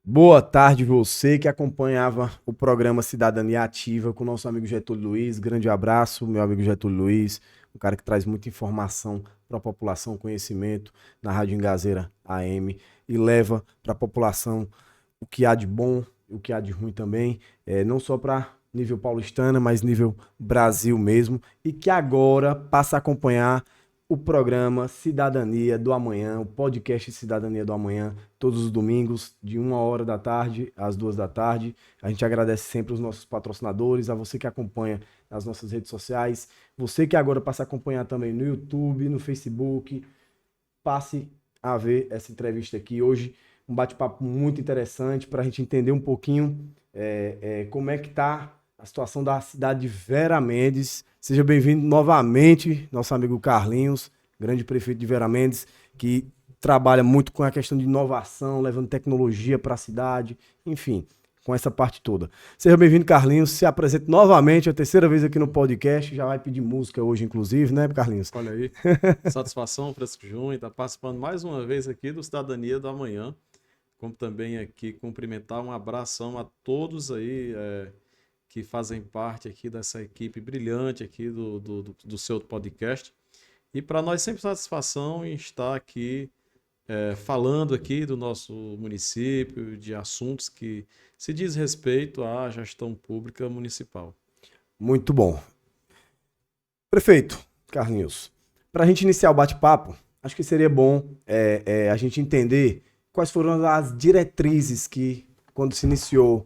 Boa tarde, você que acompanhava o programa Cidadania Ativa com o nosso amigo Getúlio Luiz. Grande abraço, meu amigo Getúlio Luiz, um cara que traz muita informação para a população, conhecimento na Rádio Engazeira AM e leva para a população o que há de bom, o que há de ruim também, não só para nível paulistana, mas nível Brasil mesmo, e que agora passa a acompanhar o programa Cidadania do Amanhã, o podcast Cidadania do Amanhã, todos os domingos, de 1 hora da tarde às 2 da tarde. A gente agradece sempre os nossos patrocinadores, a você que acompanha nas nossas redes sociais, você que agora passa a acompanhar também no YouTube, no Facebook, passe a ver essa entrevista aqui hoje. Um bate-papo muito interessante para a gente entender um pouquinho como é que está a situação da cidade de Vera Mendes. Seja bem-vindo novamente, nosso amigo Carlinhos, grande prefeito de Vera Mendes, que trabalha muito com a questão de inovação, levando tecnologia para a cidade, enfim, com essa parte toda. Seja bem-vindo, Carlinhos. Se apresente novamente, é a terceira vez aqui no podcast. Já vai pedir música hoje, inclusive, né, Carlinhos? Olha aí, satisfação, Francisco Júnior, estar participando mais uma vez aqui do Cidadania do Amanhã, como também aqui cumprimentar um abração a todos aí que fazem parte aqui dessa equipe brilhante aqui do seu podcast. E para nós sempre satisfação em estar aqui falando aqui do nosso município, de assuntos que se diz respeito à gestão pública municipal. Muito bom. Prefeito, Carlinhos, para a gente iniciar o bate-papo, acho que seria bom a gente entender quais foram as diretrizes que, quando se iniciou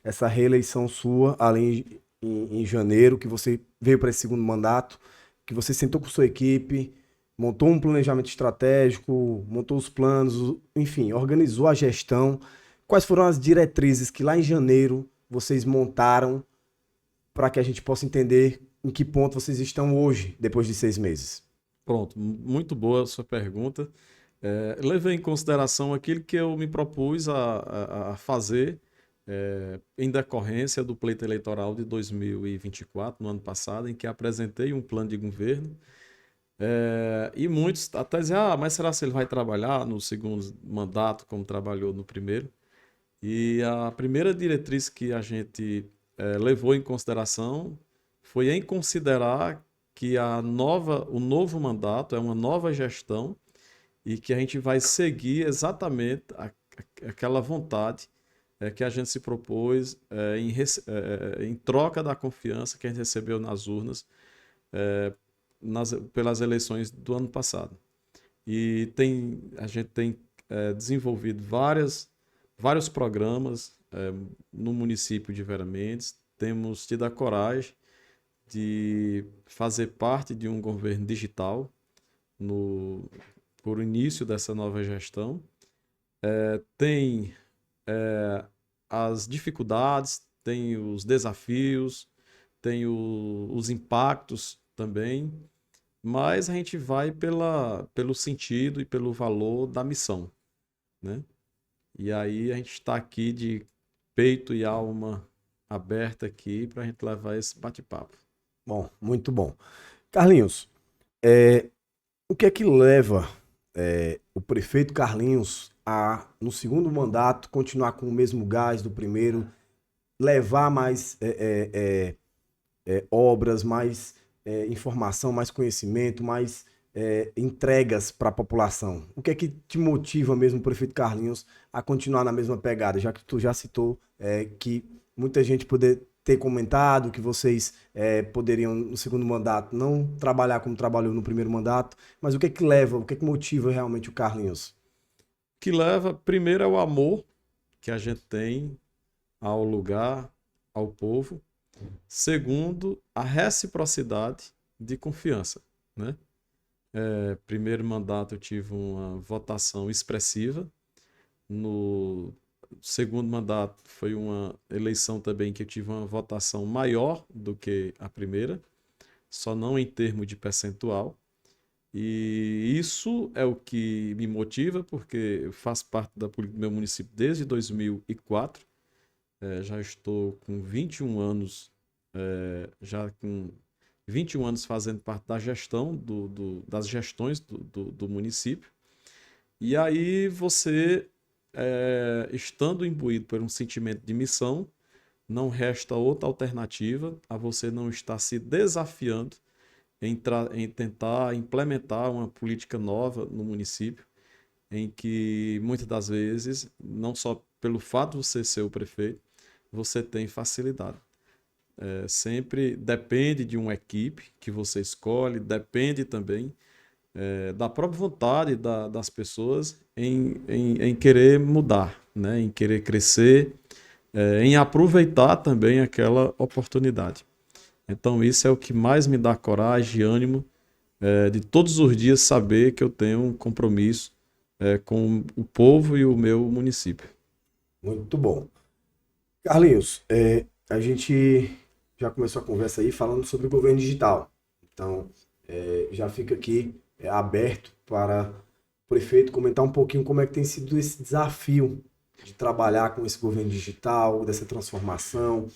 essa reeleição sua, além em janeiro, que você veio para esse segundo mandato, que você sentou com sua equipe, montou um planejamento estratégico, montou os planos, enfim, organizou a gestão. Quais foram as diretrizes que lá em janeiro vocês montaram para que a gente possa entender em que ponto vocês estão hoje, depois de 6 meses? Pronto, muito boa a sua pergunta. Levei em consideração aquilo que eu me propus a fazer em decorrência do pleito eleitoral de 2024, no ano passado, em que apresentei um plano de governo. E muitos até dizem, mas será que ele vai trabalhar no segundo mandato como trabalhou no primeiro? E a primeira diretriz que a gente levou em consideração foi em considerar que o novo mandato é uma nova gestão e que a gente vai seguir exatamente aquela vontade que a gente se propôs em troca da confiança que a gente recebeu nas urnas pelas eleições do ano passado. E a gente tem desenvolvido vários programas no município de Vera Mendes. Temos tido a coragem de fazer parte de um governo digital no, por início dessa nova gestão. Tem as dificuldades, tem os desafios, tem os impactos também, mas a gente vai pelo sentido e pelo valor da missão, né? E aí a gente está aqui de peito e alma aberta aqui para a gente levar esse bate-papo. Bom, muito bom. Carlinhos, o que é que leva o prefeito Carlinhos a, no segundo mandato, continuar com o mesmo gás do primeiro, levar mais obras, mais informação, mais conhecimento, mais entregas para a população? O que é que te motiva mesmo, prefeito Carlinhos, a continuar na mesma pegada? Já que tu já citou que muita gente poder ter comentado que vocês poderiam, no segundo mandato, não trabalhar como trabalhou no primeiro mandato, mas o que é que leva, o que é que motiva realmente o Carlinhos? Que leva, primeiro, é o amor que a gente tem ao lugar, ao povo. Segundo, a reciprocidade de confiança, né? Primeiro mandato eu tive uma votação expressiva. No segundo mandato foi uma eleição também que eu tive uma votação maior do que a primeira, só não em termos de percentual. E isso é o que me motiva, porque eu faço parte da política do meu município desde 2004. Já estou com 21 anos, já com 21 anos fazendo parte da gestão das gestões do município. E aí você estando imbuído por um sentimento de missão, não resta outra alternativa a você não estar se desafiando em tentar implementar uma política nova no município, em que muitas das vezes, não só pelo fato de você ser o prefeito, você tem facilidade. Sempre depende de uma equipe que você escolhe, depende também da própria vontade das pessoas em querer mudar, né? Em querer crescer, em aproveitar também aquela oportunidade. Então, isso é o que mais me dá coragem e ânimo de todos os dias saber que eu tenho um compromisso com o povo e o meu município. Muito bom. Carlinhos, a gente já começou a conversa aí falando sobre o governo digital. Então, já fica aqui aberto para o prefeito comentar um pouquinho como é que tem sido esse desafio de trabalhar com esse governo digital, dessa transformação,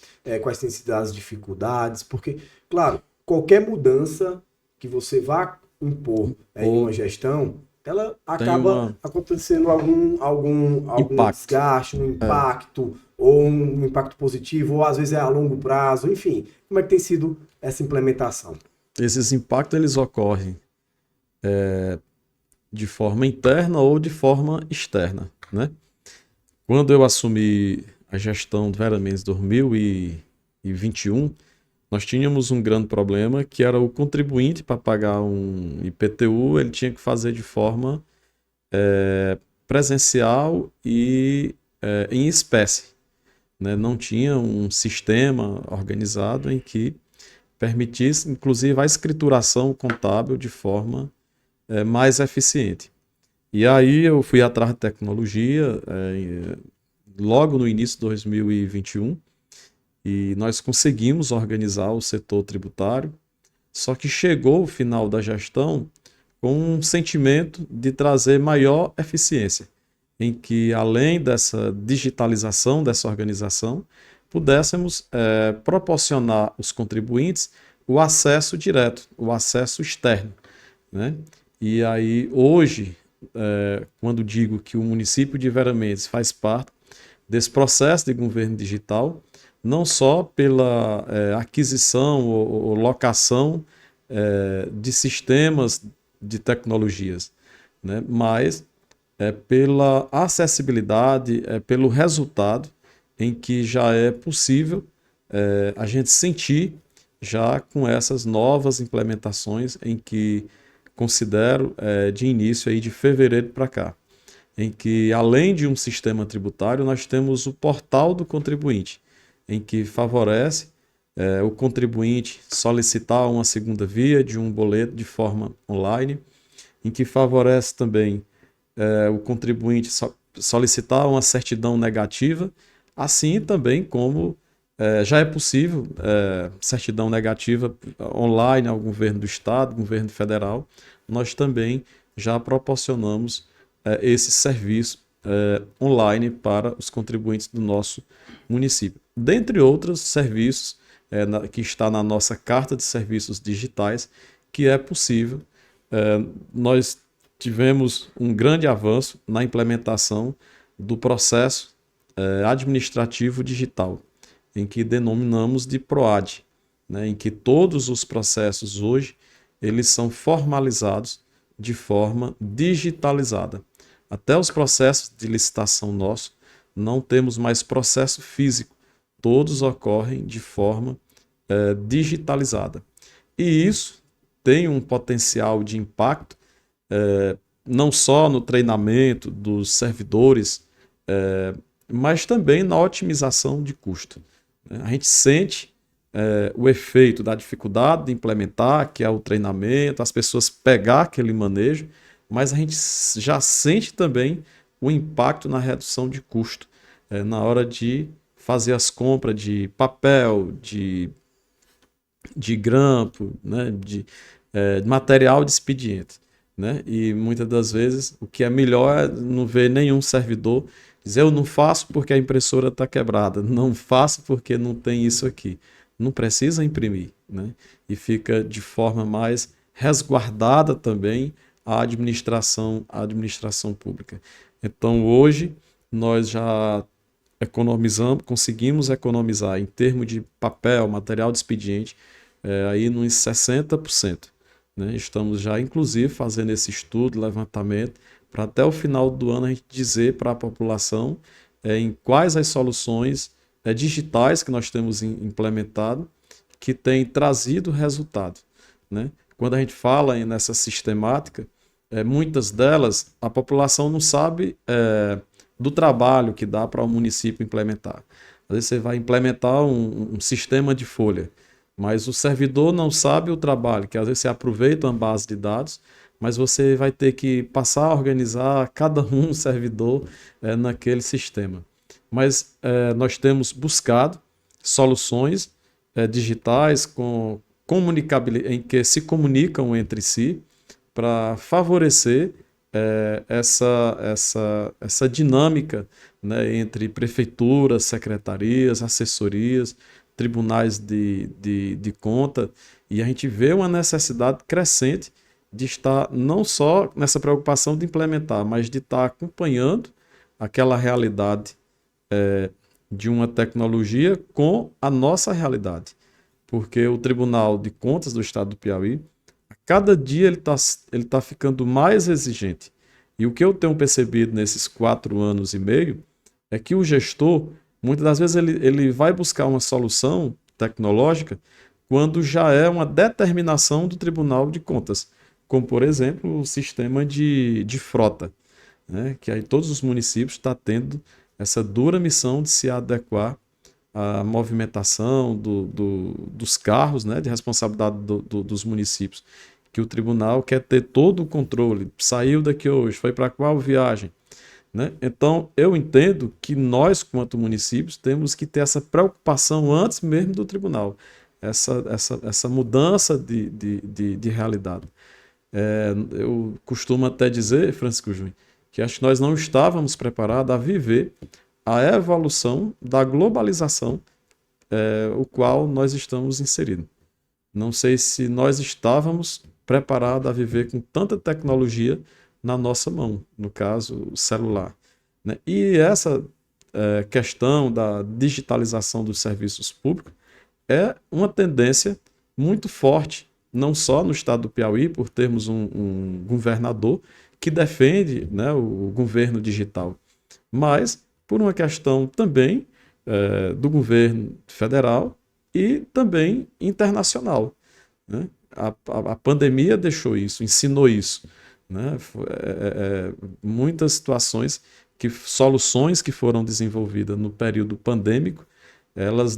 quais têm sido as dificuldades, porque, claro, qualquer mudança que você vá impor em uma gestão, ela acaba acontecendo algum desgaste, um impacto, ou um impacto positivo, ou às vezes é a longo prazo, enfim. Como é que tem sido essa implementação? Esses impactos eles ocorrem de forma interna ou de forma externa, né? Quando eu assumi a gestão do Vera Mendes 2021, nós tínhamos um grande problema que era o contribuinte para pagar um IPTU, ele tinha que fazer de forma presencial e em espécie, né? Não tinha um sistema organizado em que permitisse, inclusive, a escrituração contábil de forma mais eficiente. E aí eu fui atrás de tecnologia logo no início de 2021 e nós conseguimos organizar o setor tributário, só que chegou o final da gestão com um sentimento de trazer maior eficiência, em que além dessa digitalização dessa organização, pudéssemos proporcionar aos contribuintes o acesso direto, o acesso externo, né? E aí hoje, quando digo que o município de Vera Mendes faz parte desse processo de governo digital, não só pela aquisição ou locação de sistemas de tecnologias, né? Mas pela acessibilidade, pelo resultado em que já é possível a gente sentir já com essas novas implementações em que considero de início aí de fevereiro para cá, em que além de um sistema tributário, nós temos o portal do contribuinte, em que favorece o contribuinte solicitar uma segunda via de um boleto de forma online, em que favorece também o contribuinte solicitar uma certidão negativa, assim também como já é possível certidão negativa online ao governo do estado, governo federal. Nós também já proporcionamos esse serviço online para os contribuintes do nosso município. Dentre outros serviços que está na nossa carta de serviços digitais, que é possível. Nós tivemos um grande avanço na implementação do processo administrativo digital, em que denominamos de PROAD, né, em que todos os processos hoje eles são formalizados de forma digitalizada. Até os processos de licitação nosso, não temos mais processo físico, todos ocorrem de forma digitalizada. E isso tem um potencial de impacto não só no treinamento dos servidores, mas também na otimização de custo. A gente sente o efeito da dificuldade de implementar, que é o treinamento, as pessoas pegar aquele manejo, mas a gente já sente também o impacto na redução de custo, na hora de fazer as compras de papel, de grampo, né, de material de expediente, né? E muitas das vezes o que é melhor é não ver nenhum servidor dizer eu não faço porque a impressora está quebrada, não faço porque não tem isso aqui. Não precisa imprimir, né? E fica de forma mais resguardada também a administração pública. Então hoje nós já conseguimos economizar em termos de papel, material de expediente, aí nos 60%. Né? Estamos já, inclusive, fazendo esse estudo, levantamento, para até o final do ano a gente dizer para a população em quais as soluções digitais que nós temos implementado que tem trazido resultado. Né? Quando a gente fala nessa sistemática, muitas delas a população não sabe do trabalho que dá para o município implementar. Às vezes você vai implementar um sistema de folha, mas o servidor não sabe o trabalho, que às vezes você aproveita uma base de dados, mas você vai ter que passar a organizar cada um servidor naquele sistema. Mas nós temos buscado soluções digitais em que se comunicam entre si para favorecer essa dinâmica, né, entre prefeituras, secretarias, assessorias, tribunais de conta, e a gente vê uma necessidade crescente de estar não só nessa preocupação de implementar, mas de estar acompanhando aquela realidade de uma tecnologia com a nossa realidade. Porque o Tribunal de Contas do Estado do Piauí, a cada dia ele tá ficando mais exigente. E o que eu tenho percebido nesses 4 anos e meio é que o gestor, muitas das vezes, ele vai buscar uma solução tecnológica quando já é uma determinação do Tribunal de Contas, como, por exemplo, o sistema de frota, né? Que aí todos os municípios estão tendo essa dura missão de se adequar à movimentação dos carros, né? De responsabilidade dos municípios, que o tribunal quer ter todo o controle. Saiu daqui hoje, foi para qual viagem? Né? Então, eu entendo que nós, quanto municípios, temos que ter essa preocupação antes mesmo do tribunal, essa mudança de realidade. Eu costumo até dizer, Francisco Júnior, que acho que nós não estávamos preparados a viver a evolução da globalização, o qual nós estamos inseridos. Não sei se nós estávamos preparados a viver com tanta tecnologia na nossa mão, no caso, o celular. Né? E essa questão da digitalização dos serviços públicos é uma tendência muito forte, não só no estado do Piauí, por termos um governador que defende, né, o governo digital, mas por uma questão também do governo federal e também internacional. Né? A pandemia deixou isso, ensinou isso. Né? Muitas situações, soluções que foram desenvolvidas no período pandêmico, elas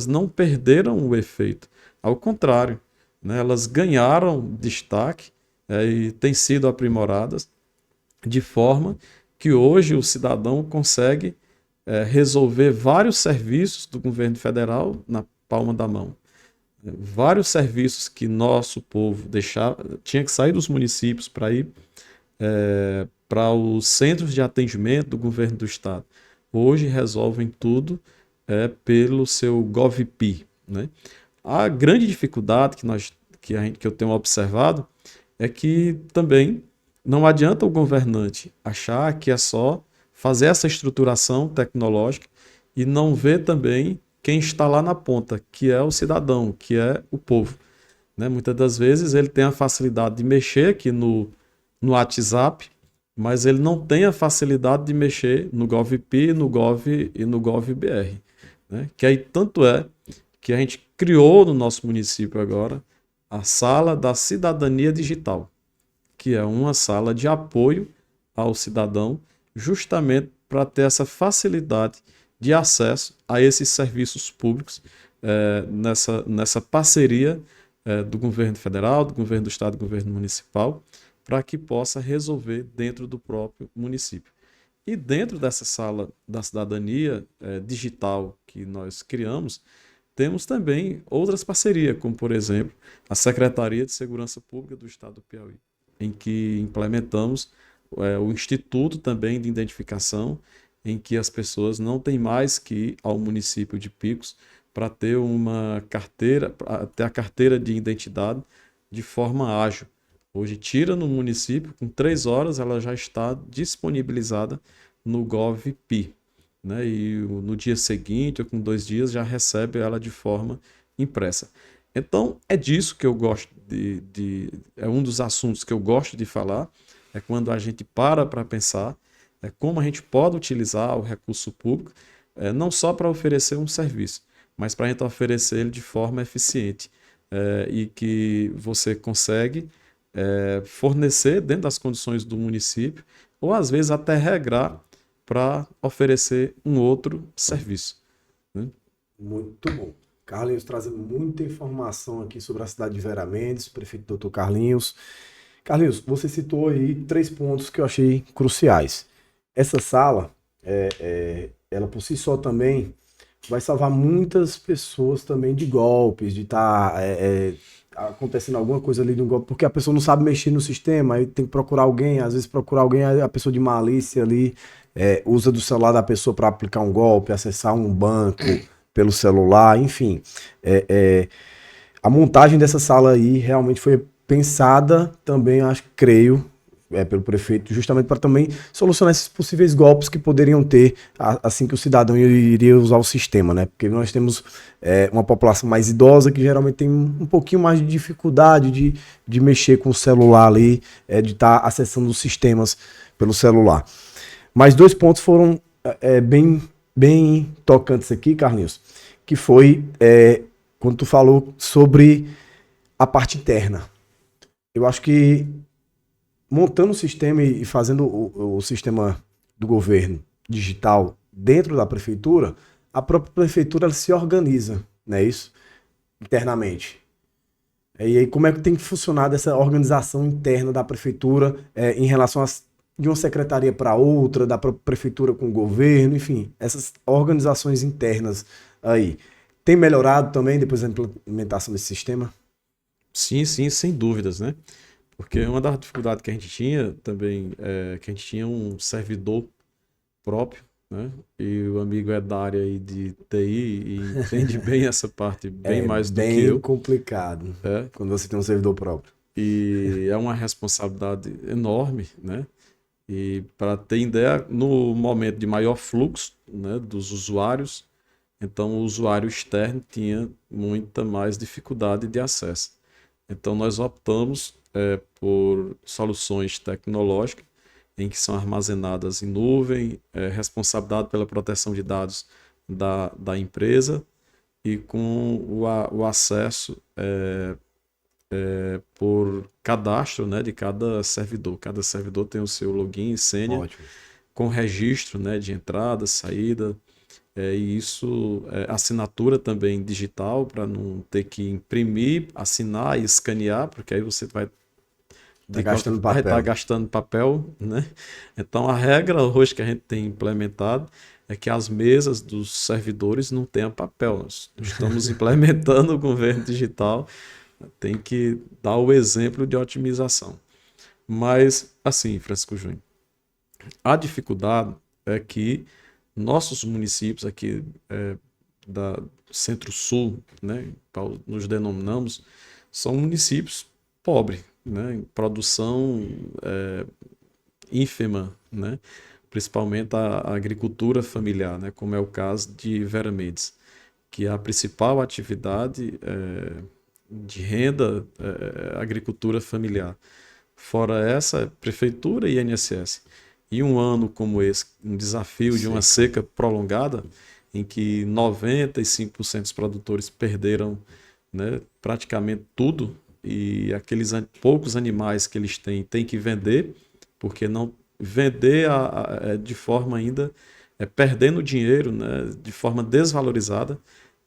não perderam o efeito. Ao contrário, né? Elas ganharam destaque e têm sido aprimoradas de forma que hoje o cidadão consegue resolver vários serviços do governo federal na palma da mão. Vários serviços que nosso povo tinha que sair dos municípios para ir para os centros de atendimento do governo do estado. Hoje resolvem tudo pelo seu GovPi. Né? A grande dificuldade que eu tenho observado é que também não adianta o governante achar que é só fazer essa estruturação tecnológica e não ver também quem está lá na ponta, que é o cidadão, que é o povo. Né? Muitas das vezes ele tem a facilidade de mexer aqui no WhatsApp, mas ele não tem a facilidade de mexer no GovPi, no Gov e no GovBR. Né? Que aí tanto é que a gente criou no nosso município agora a Sala da Cidadania Digital, que é uma sala de apoio ao cidadão, justamente para ter essa facilidade de acesso a esses serviços públicos nessa parceria do governo federal, do governo do estado, do governo municipal, para que possa resolver dentro do próprio município. E dentro dessa sala da cidadania digital que nós criamos, temos também outras parcerias, como, por exemplo, a Secretaria de Segurança Pública do Estado do Piauí, em que implementamos o Instituto também de Identificação, em que as pessoas não têm mais que ir ao município de Picos para ter uma carteira, para ter a carteira de identidade de forma ágil. Hoje tira no município, com 3 horas ela já está disponibilizada no GovPI, né? E no dia seguinte, ou com 2 dias, já recebe ela de forma impressa. Então, é disso que eu gosto é um dos assuntos que eu gosto de falar, é quando a gente para pensar como a gente pode utilizar o recurso público, não só para oferecer um serviço, mas para a gente oferecer ele de forma eficiente, e que você consegue fornecer dentro das condições do município, ou às vezes até regrar para oferecer um outro serviço, né? Muito bom. Carlinhos trazendo muita informação aqui sobre a cidade de Vera Mendes, prefeito Dr. Carlinhos. Carlinhos, você citou aí 3 pontos que eu achei cruciais. Essa sala, ela por si só também vai salvar muitas pessoas também de golpes, de estar acontecendo alguma coisa ali de um golpe, porque a pessoa não sabe mexer no sistema, aí tem que procurar alguém, às vezes procurar alguém, aí a pessoa de malícia ali usa do celular da pessoa para aplicar um golpe, acessar um banco pelo celular, enfim. É, é, a montagem dessa sala aí realmente foi pensada também, acho, creio, pelo prefeito, justamente para também solucionar esses possíveis golpes que poderiam ter assim que o cidadão iria usar o sistema, né? Porque nós temos uma população mais idosa que geralmente tem um pouquinho mais de dificuldade de mexer com o celular ali, de estar acessando os sistemas pelo celular. Mas 2 pontos foram bem tocantes aqui, Carlinhos, que foi quando tu falou sobre a parte interna. Eu acho que montando o sistema e fazendo o sistema do governo digital dentro da prefeitura, a própria prefeitura ela se organiza, não é isso? Internamente. E aí, como é que tem que funcionar essa organização interna da prefeitura em relação de uma secretaria para outra, da própria prefeitura com o governo, enfim, essas organizações internas aí. Tem melhorado também depois da implementação desse sistema? Sim, sim, sem dúvidas, né? Porque uma das dificuldades que a gente tinha também é que a gente tinha um servidor próprio, né? E o amigo é da área aí de TI e entende bem essa parte, bem É mais do que bem eu. complicado É, quando você tem um servidor próprio. e é uma responsabilidade enorme, né? E para ter ideia, no momento de maior fluxo, né, dos usuários, então o usuário externo tinha muita mais dificuldade de acesso. Então nós optamos por soluções tecnológicas em que são armazenadas em nuvem, responsabilidade pela proteção de dados da empresa e com o acesso por cadastro, né, de cada servidor. Cada servidor tem o seu login e senha Ótimo. com registro, né, de entrada, saída, e isso, assinatura também digital, para não ter que imprimir, assinar e escanear, porque aí você Tá gastando vai estar papel. gastando papel, né? Então a regra hoje que a gente tem implementado é que as mesas dos servidores não tenham papel. Nós estamos implementando o governo digital, tem que dar o exemplo de otimização. Mas, assim, Francisco Júnior, a dificuldade é que nossos municípios aqui da Centro-Sul, né, qual nos denominamos, são municípios pobres, né, em produção ínfima, né, principalmente a agricultura familiar, né, como é o caso de Vera Mendes, que é a principal atividade de renda a agricultura familiar. Fora essa, prefeitura e INSS. E um ano como esse, um desafio de uma seca prolongada, em que 95% dos produtores perderam, né, praticamente tudo, e aqueles poucos animais que eles têm que vender, porque não vender de forma ainda perdendo dinheiro, né, de forma desvalorizada,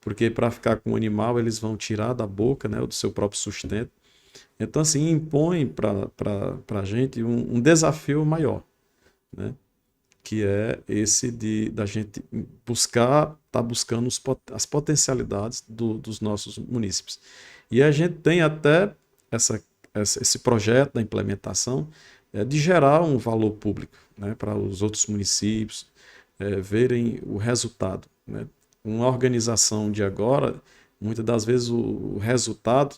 porque para ficar com o animal eles vão tirar da boca, né, do seu próprio sustento. Então, assim, impõe para a gente um desafio maior, né? Que é esse da gente tá buscando as potencialidades dos nossos munícipes. E a gente tem até esse projeto da implementação de gerar um valor público, né, para os outros municípios verem o resultado, né? Uma organização de agora, muitas das vezes o resultado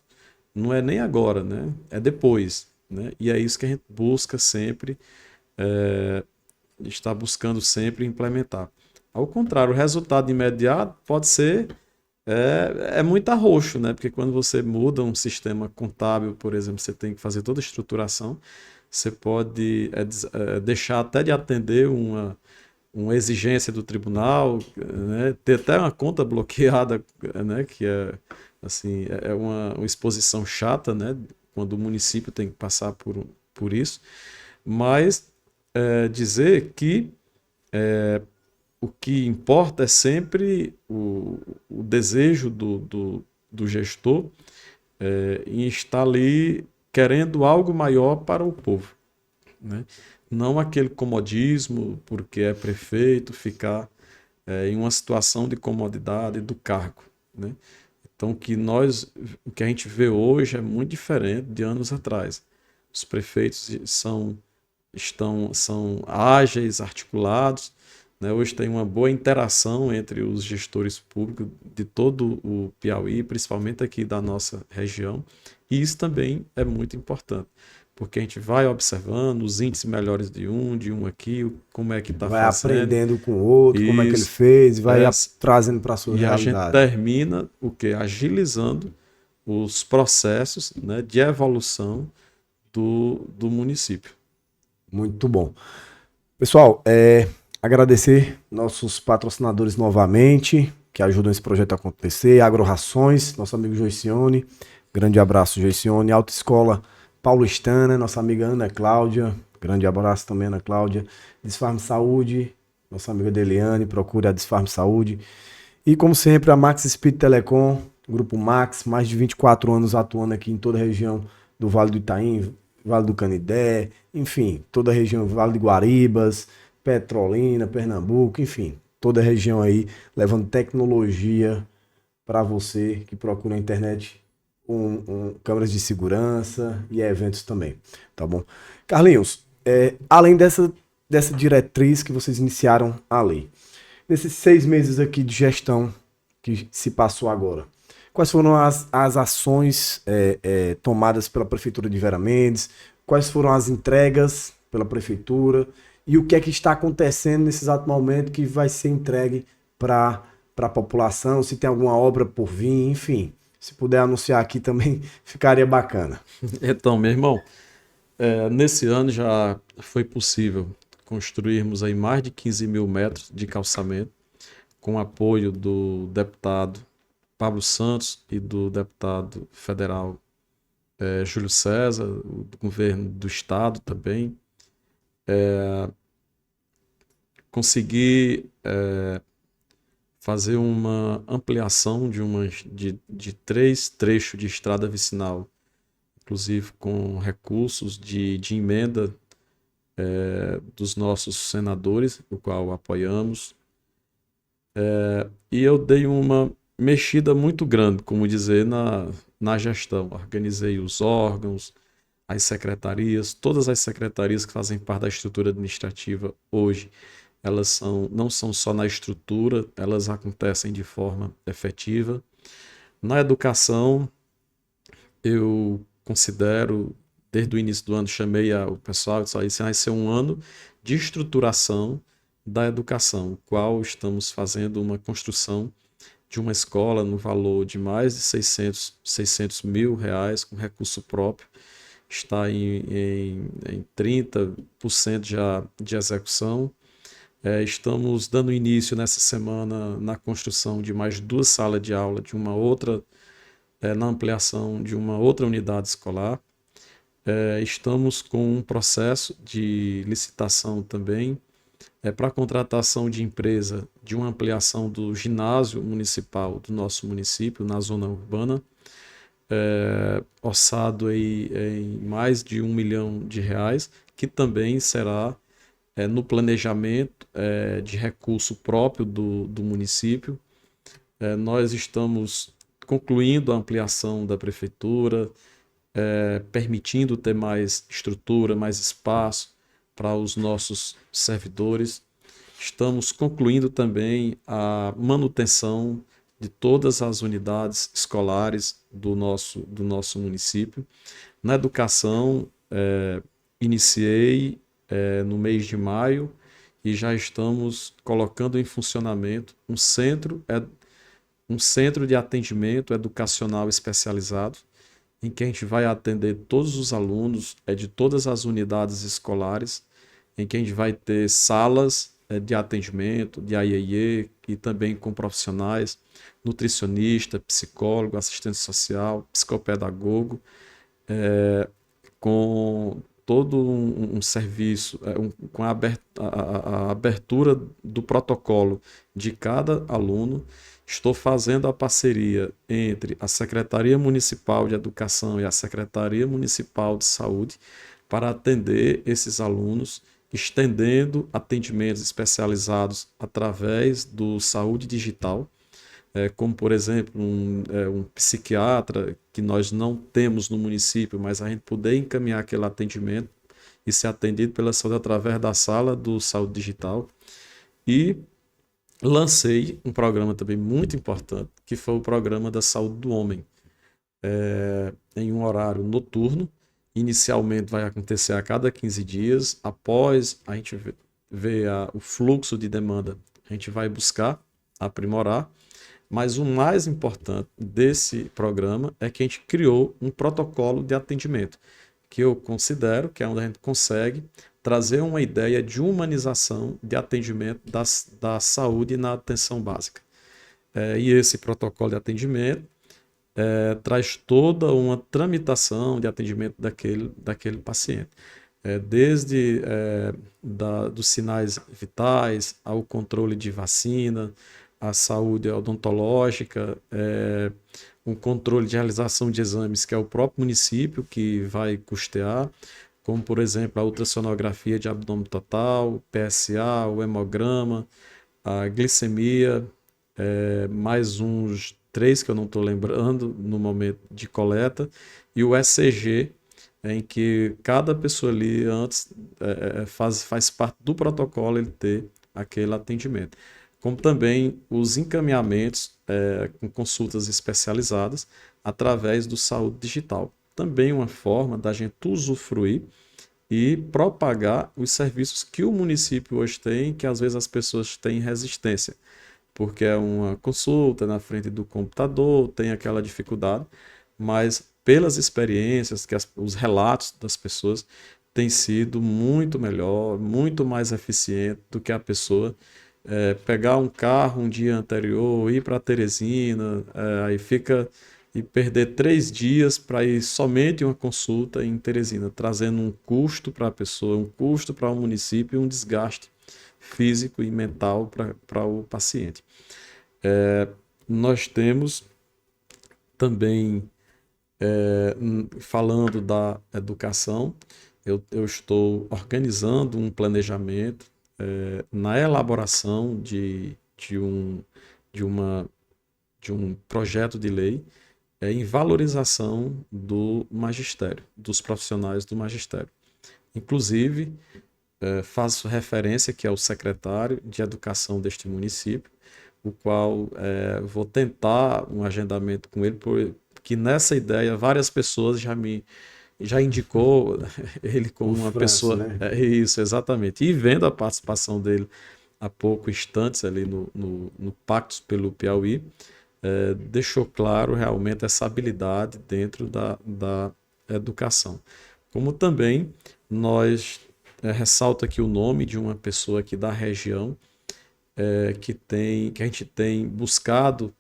não é nem agora, né? É depois, né? E é isso que a gente busca sempre está buscando sempre implementar. Ao contrário, o resultado imediato pode ser muito arroxo, né? Porque quando você muda um sistema contábil, por exemplo, você tem que fazer toda a estruturação, você pode deixar até de atender uma exigência do tribunal, né? Ter até uma conta bloqueada, né? Que é assim, é uma exposição chata, né? Quando o município tem que passar por isso, mas dizer que o que importa é sempre o desejo do gestor em estar ali querendo algo maior para o povo, né? Não aquele comodismo, porque é prefeito, ficar em uma situação de comodidade do cargo, né? Então, o que a gente vê hoje é muito diferente de anos atrás. Os prefeitos são ágeis, articulados, né? Hoje tem uma boa interação entre os gestores públicos de todo o Piauí, principalmente aqui da nossa região, e isso também é muito importante, porque a gente vai observando os índices melhores de um aqui, como é que está Vai fazendo, aprendendo com o outro, como é que ele isso, fez, vai é, trazendo para a sua e a gente realidade. termina o que? Agilizando os processos, né, de evolução do município. Muito bom. Pessoal, agradecer nossos patrocinadores novamente, que ajudam esse projeto a acontecer. Agrorações, nosso amigo Joicione. Grande abraço, Joicione. Autoescola Paulistana, nossa amiga Ana Cláudia. Grande abraço também, Ana Cláudia. Desfarm Saúde, nossa amiga Deliane. Procure a Desfarm Saúde. E, como sempre, a Max Speed Telecom, Grupo Max, mais de 24 anos atuando aqui em toda a região do Vale do Itaim, Vale do Canidé, enfim, toda a região, Vale de Guaribas, Petrolina, Pernambuco, enfim, toda a região aí, levando tecnologia para você que procura na internet, câmeras de segurança e eventos também, tá bom? Carlinhos, além dessa diretriz que vocês iniciaram a lei, nesses 6 meses aqui de gestão que se passou agora, quais foram as ações tomadas pela Prefeitura de Vera Mendes? Quais foram as entregas pela Prefeitura? E o que é que está acontecendo nesse exato momento que vai ser entregue para a população? Se tem alguma obra por vir, enfim. Se puder anunciar aqui também, ficaria bacana. Então, meu irmão, nesse ano já foi possível construirmos aí mais de 15 mil metros de calçamento, com apoio do deputado Pablo Santos e do deputado federal Júlio César, do governo do estado também. Consegui fazer uma ampliação de 3 trechos de estrada vicinal, inclusive com recursos de emenda dos nossos senadores, o qual apoiamos. E eu dei uma mexida muito grande, como dizer, na gestão. Organizei os órgãos, as secretarias, todas as secretarias que fazem parte da estrutura administrativa hoje, elas não são só na estrutura, elas acontecem de forma efetiva. Na educação, eu considero, desde o início do ano, chamei o pessoal e disse: esse vai ser um ano de estruturação da educação, o qual estamos fazendo uma construção de uma escola no valor de mais de 600 mil reais, com recurso próprio. Está em 30% já de execução. Estamos dando início nessa semana na construção de mais 2 salas de aula, de uma outra, na ampliação de uma outra unidade escolar. Estamos com um processo de licitação também para a contratação de empresa de uma ampliação do ginásio municipal do nosso município, na zona urbana, orçado aí em mais de R$ 1 milhão, que também será no planejamento de recurso próprio do município. Nós estamos concluindo a ampliação da prefeitura, permitindo ter mais estrutura, mais espaço para os nossos servidores. Estamos concluindo também a manutenção de todas as unidades escolares do nosso município. Na educação, iniciei no mês de maio e já estamos colocando em funcionamento um centro de atendimento educacional especializado, em que a gente vai atender todos os alunos de todas as unidades escolares, em que a gente vai ter salas de atendimento, de AIE e também com profissionais, nutricionista, psicólogo, assistente social, psicopedagogo, com todo um serviço, com a abertura do protocolo de cada aluno. Estou fazendo a parceria entre a Secretaria Municipal de Educação e a Secretaria Municipal de Saúde para atender esses alunos, estendendo atendimentos especializados através do Saúde Digital, como, por exemplo, um psiquiatra que nós não temos no município, mas a gente poder encaminhar aquele atendimento e ser atendido pela saúde através da sala do Saúde Digital. E lancei um programa também muito importante, que foi o programa da saúde do homem, em um horário noturno. Inicialmente vai acontecer a cada 15 dias, após a gente ver o fluxo de demanda, a gente vai buscar aprimorar. Mas o mais importante desse programa é que a gente criou um protocolo de atendimento, que eu considero que é onde a gente consegue trazer uma ideia de humanização de atendimento da saúde na atenção básica. E esse protocolo de atendimento traz toda uma tramitação de atendimento daquele paciente. Desde dos sinais vitais, ao controle de vacina, a saúde odontológica, um controle de realização de exames que é o próprio município que vai custear, como, por exemplo, a ultrassonografia de abdômen total, o PSA, o hemograma, a glicemia, mais uns 3 que eu não estou lembrando no momento de coleta, e o ECG, em que cada pessoa ali antes faz parte do protocolo ele ter aquele atendimento. Como também os encaminhamentos com consultas especializadas através do Saúde Digital. Também uma forma da gente usufruir e propagar os serviços que o município hoje tem, que às vezes as pessoas têm resistência, porque é uma consulta na frente do computador, tem aquela dificuldade, mas pelas experiências, os relatos das pessoas têm sido muito melhor, muito mais eficiente do que a pessoa pegar um carro um dia anterior, ir para Teresina, aí fica e perder 3 dias para ir somente uma consulta em Teresina, trazendo um custo para a pessoa, um custo para o município e um desgaste físico e mental para o paciente. Nós temos também, falando da educação, eu estou organizando um planejamento na elaboração de um projeto de lei em valorização do magistério, dos profissionais do magistério. Inclusive, faço referência que é o secretário de Educação deste município, o qual vou tentar um agendamento com ele, porque nessa ideia várias pessoas já indicou ele como uma pessoa... Né? Isso, exatamente. E vendo a participação dele há pouco instantes ali no Pactos pelo Piauí, deixou claro realmente essa habilidade dentro da educação. Como também nós ressalto aqui o nome de uma pessoa aqui da região que a gente tem buscado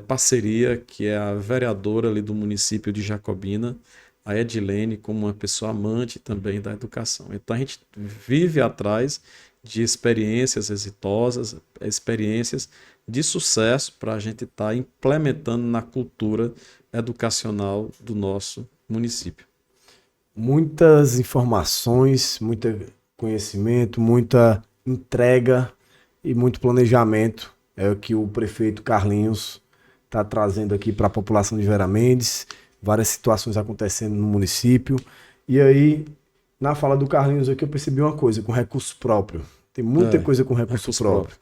parceria, que é a vereadora ali do município de Jacobina, a Edilene, como uma pessoa amante também da educação. Então a gente vive atrás de experiências exitosas, experiências de sucesso para a gente estar implementando na cultura educacional do nosso município. Muitas informações, muito conhecimento, muita entrega e muito planejamento é o que o prefeito Carlinhos está trazendo aqui para a população de Vera Mendes. Várias situações acontecendo no município. E aí, na fala do Carlinhos aqui, eu percebi uma coisa, com recurso próprio. Tem muita coisa com recurso próprio.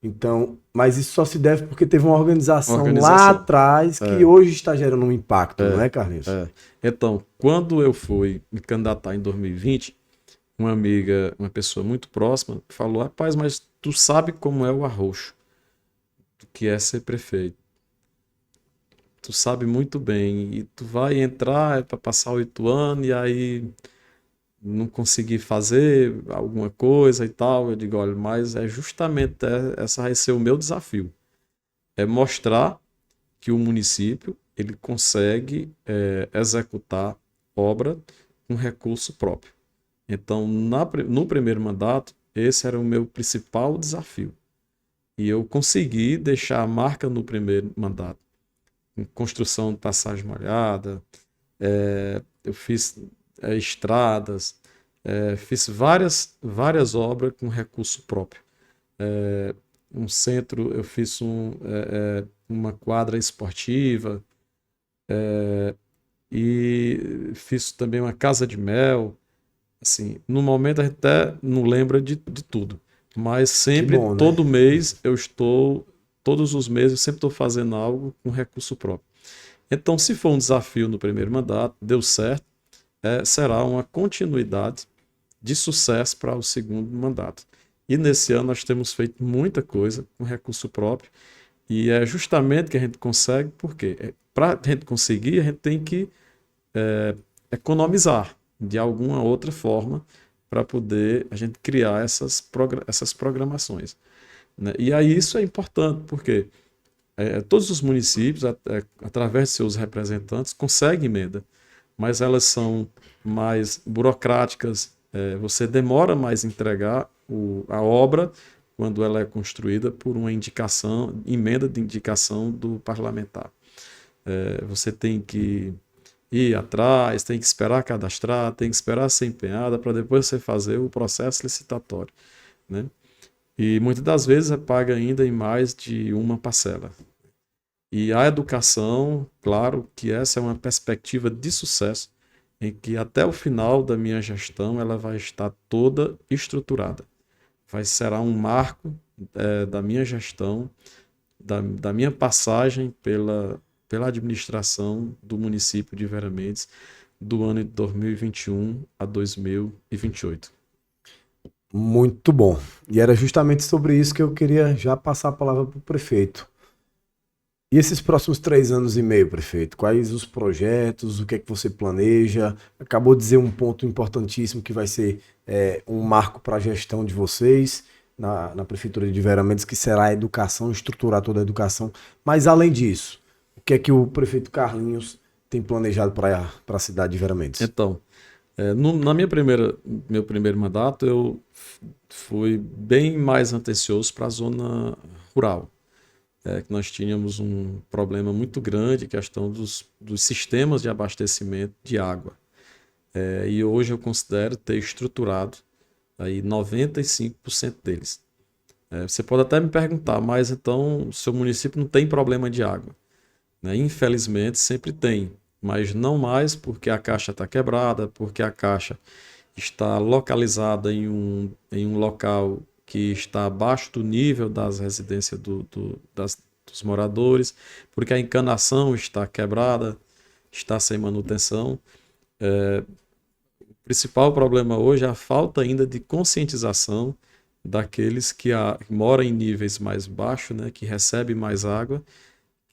Então, mas isso só se deve porque teve uma organização lá atrás que hoje está gerando um impacto, não é, Carlinhos? Então, quando eu fui me candidatar em 2020, uma amiga, uma pessoa muito próxima, falou: rapaz, mas tu sabe como é o arroxo, do que é ser prefeito. Tu sabe muito bem, e tu vai entrar para passar 8 anos e aí não conseguir fazer alguma coisa e tal. Eu digo: olha, mas é justamente essa vai ser o meu desafio. É mostrar que o município ele consegue executar obra com recurso próprio. Então, no primeiro mandato, esse era o meu principal desafio. E eu consegui deixar a marca no primeiro mandato. Com construção de passagem molhada, eu fiz estradas, fiz várias obras com recurso próprio. Um centro, eu fiz uma quadra esportiva, e fiz também uma casa de mel. Assim, no momento a gente até não lembra de tudo, mas Que sempre, bom, né? todos os meses, eu sempre estou fazendo algo com recurso próprio. Então, se for um desafio no primeiro mandato, deu certo, será uma continuidade de sucesso para o segundo mandato. E nesse ano nós temos feito muita coisa com recurso próprio, e é justamente que a gente consegue, porque para a gente conseguir, a gente tem que economizar de alguma outra forma para poder a gente criar essas programações, né? E aí isso é importante, porque todos os municípios, através de seus representantes, conseguem emenda, mas elas são mais burocráticas, você demora mais a entregar a obra quando ela é construída por uma emenda de indicação do parlamentar. Você tem que ir atrás, tem que esperar cadastrar, tem que esperar ser empenhada para depois você fazer o processo licitatório, né? E muitas das vezes é paga ainda em mais de uma parcela. E a educação, claro que essa é uma perspectiva de sucesso, em que até o final da minha gestão ela vai estar toda estruturada. Será um marco da minha gestão, da minha passagem pela administração do município de Vera Mendes, do ano de 2021 a 2028. Muito bom. E era justamente sobre isso que eu queria já passar a palavra para o prefeito. E esses próximos 3 anos e meio, prefeito? Quais os projetos? O que é que você planeja? Acabou de dizer um ponto importantíssimo que vai ser um marco para a gestão de vocês na Prefeitura de Vera Mendes, que será a educação, estruturar toda a educação. Mas além disso, o que é que o prefeito Carlinhos tem planejado para a cidade de Vera Mendes? Então, na meu primeiro mandato, eu fui bem mais atencioso para a zona rural. Que nós tínhamos um problema muito grande, questão dos sistemas de abastecimento de água. E hoje eu considero ter estruturado aí 95% deles. Você pode até me perguntar, mas então o seu município não tem problema de água, né? Infelizmente sempre tem, mas não mais porque a caixa está quebrada, porque a caixa está localizada em um local que está abaixo do nível das residências dos moradores, porque a encanação está quebrada, está sem manutenção. O principal problema hoje é a falta ainda de conscientização daqueles que moram em níveis mais baixos, né, que recebem mais água,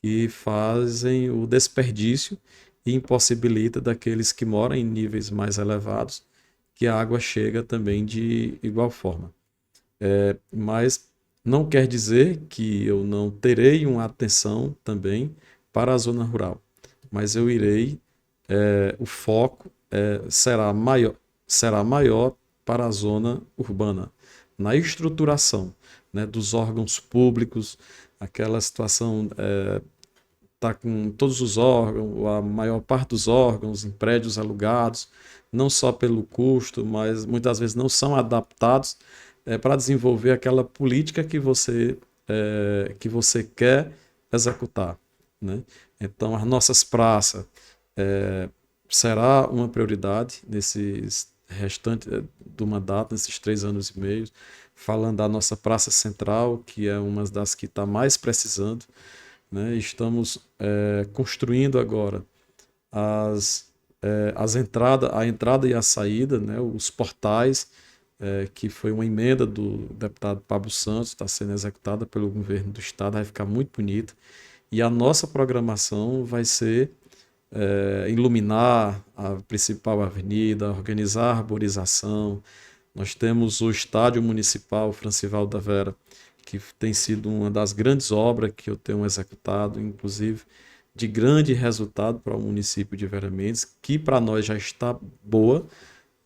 e fazem o desperdício e impossibilita daqueles que moram em níveis mais elevados que a água chega também de igual forma. Mas não quer dizer que eu não terei uma atenção também para a zona rural, mas eu irei, o foco será maior para a zona urbana, na estruturação, né, dos órgãos públicos, aquela situação está com todos os órgãos, a maior parte dos órgãos em prédios alugados, não só pelo custo, mas muitas vezes não são adaptados para desenvolver aquela política que você quer executar, né? Então, as nossas praças será uma prioridade nesses restantes do mandato, nesses 3 anos e meio, falando da nossa Praça Central, que é uma das que está mais precisando, né? Estamos construindo agora a entrada e a saída, né, os portais, que foi uma emenda do deputado Pablo Santos, está sendo executada pelo governo do estado, vai ficar muito bonita. E a nossa programação vai ser iluminar a principal avenida, organizar a arborização. Nós temos o estádio municipal Francivaldo da Vera, que tem sido uma das grandes obras que eu tenho executado, inclusive de grande resultado para o município de Vera Mendes, que para nós já está boa.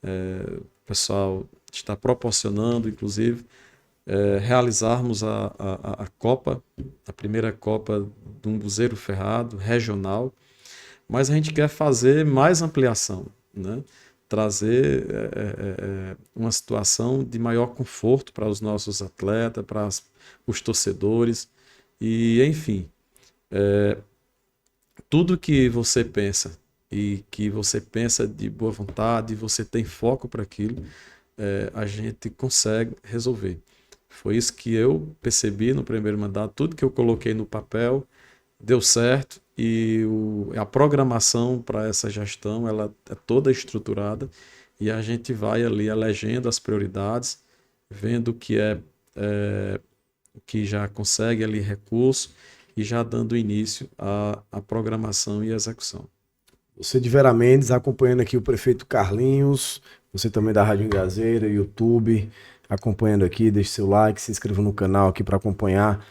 O pessoal está proporcionando, inclusive, realizarmos a Copa, a primeira Copa do Umbuzeiro Ferrado, regional, mas a gente quer fazer mais ampliação, né? Trazer uma situação de maior conforto para os nossos atletas, para os torcedores, e enfim, tudo que você pensa e que você pensa de boa vontade, você tem foco para aquilo, a gente consegue resolver. Foi isso que eu percebi no primeiro mandato, tudo que eu coloquei no papel deu certo, e a programação para essa gestão ela é toda estruturada, e a gente vai ali elegendo as prioridades, vendo o que já consegue ali recurso, e já dando início à programação e execução. Você de Vera Mendes, acompanhando aqui o prefeito Carlinhos, você também da Rádio Engazeira, YouTube, acompanhando aqui, deixe seu like, se inscreva no canal aqui para acompanhar.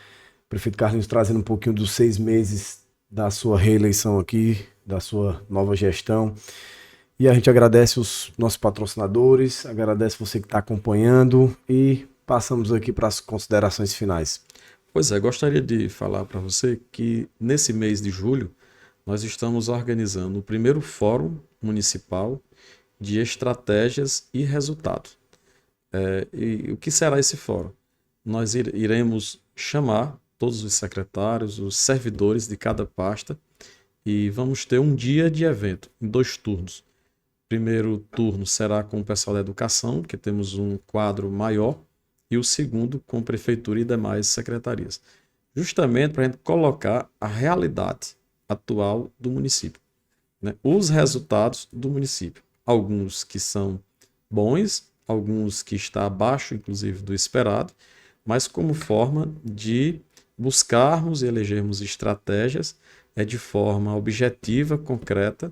O prefeito Carlinhos trazendo um pouquinho dos 6 meses da sua reeleição aqui, da sua nova gestão. E a gente agradece os nossos patrocinadores, agradece você que está acompanhando e passamos aqui para as considerações finais. Pois é, gostaria de falar para você que nesse mês de julho nós estamos organizando o primeiro Fórum Municipal de Estratégias e Resultados. E o que será esse fórum? Nós iremos chamar todos os secretários, os servidores de cada pasta, e vamos ter um dia de evento em 2 turnos. O primeiro turno será com o pessoal da educação, que temos um quadro maior, e o segundo com prefeitura e demais secretarias. Justamente para a gente colocar a realidade atual do município, né? Os resultados do município. Alguns que são bons, alguns que estão abaixo, inclusive, do esperado, mas como forma de buscarmos e elegermos estratégias de forma objetiva, concreta,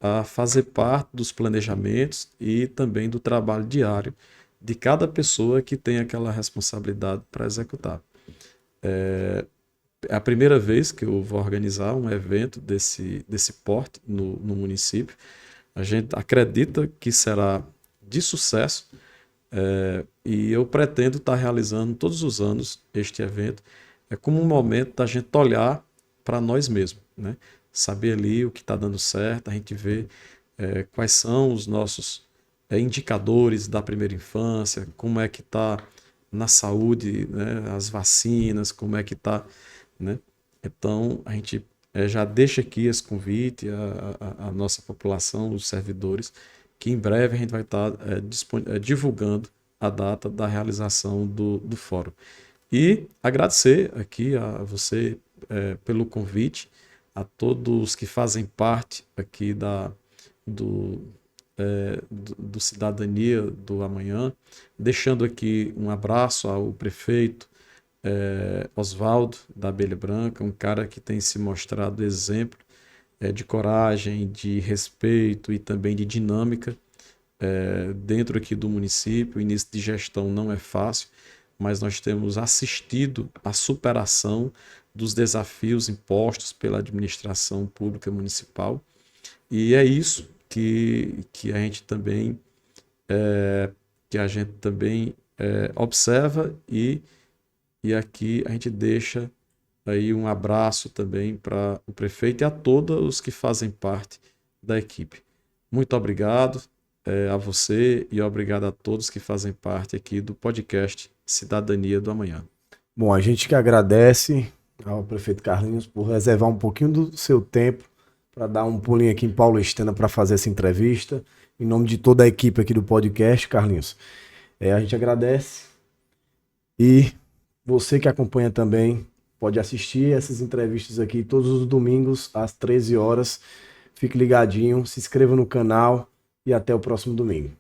a fazer parte dos planejamentos e também do trabalho diário de cada pessoa que tem aquela responsabilidade para executar. É a primeira vez que eu vou organizar um evento desse porte no município. A gente acredita que será de sucesso, e eu pretendo estar realizando todos os anos este evento. É como um momento da gente olhar para nós mesmos, né? Saber ali o que está dando certo, a gente ver quais são os nossos indicadores da primeira infância, como é que está na saúde, né? As vacinas, como é que está, né? Então, a gente já deixa aqui esse convite à nossa população, os servidores, que em breve a gente vai estar divulgando a data da realização do fórum. E agradecer aqui a você pelo convite, a todos que fazem parte aqui do Cidadania do Amanhã, deixando aqui um abraço ao prefeito Oswaldo da Abelha Branca, um cara que tem se mostrado exemplo de coragem, de respeito e também de dinâmica dentro aqui do município. O início de gestão não é fácil, mas nós temos assistido à superação dos desafios impostos pela administração pública municipal, e é isso que a gente também observa, e aqui a gente deixa aí um abraço também para o prefeito e a todos os que fazem parte da equipe. Muito obrigado a você, e obrigado a todos que fazem parte aqui do podcast Cidadania do Amanhã. Bom, a gente que agradece ao prefeito Carlinhos por reservar um pouquinho do seu tempo para dar um pulinho aqui em Paulistana para fazer essa entrevista. Em nome de toda a equipe aqui do podcast, Carlinhos, a gente agradece. E você que acompanha também pode assistir essas entrevistas aqui todos os domingos às 13 horas Fique ligadinho, se inscreva no canal e até o próximo domingo.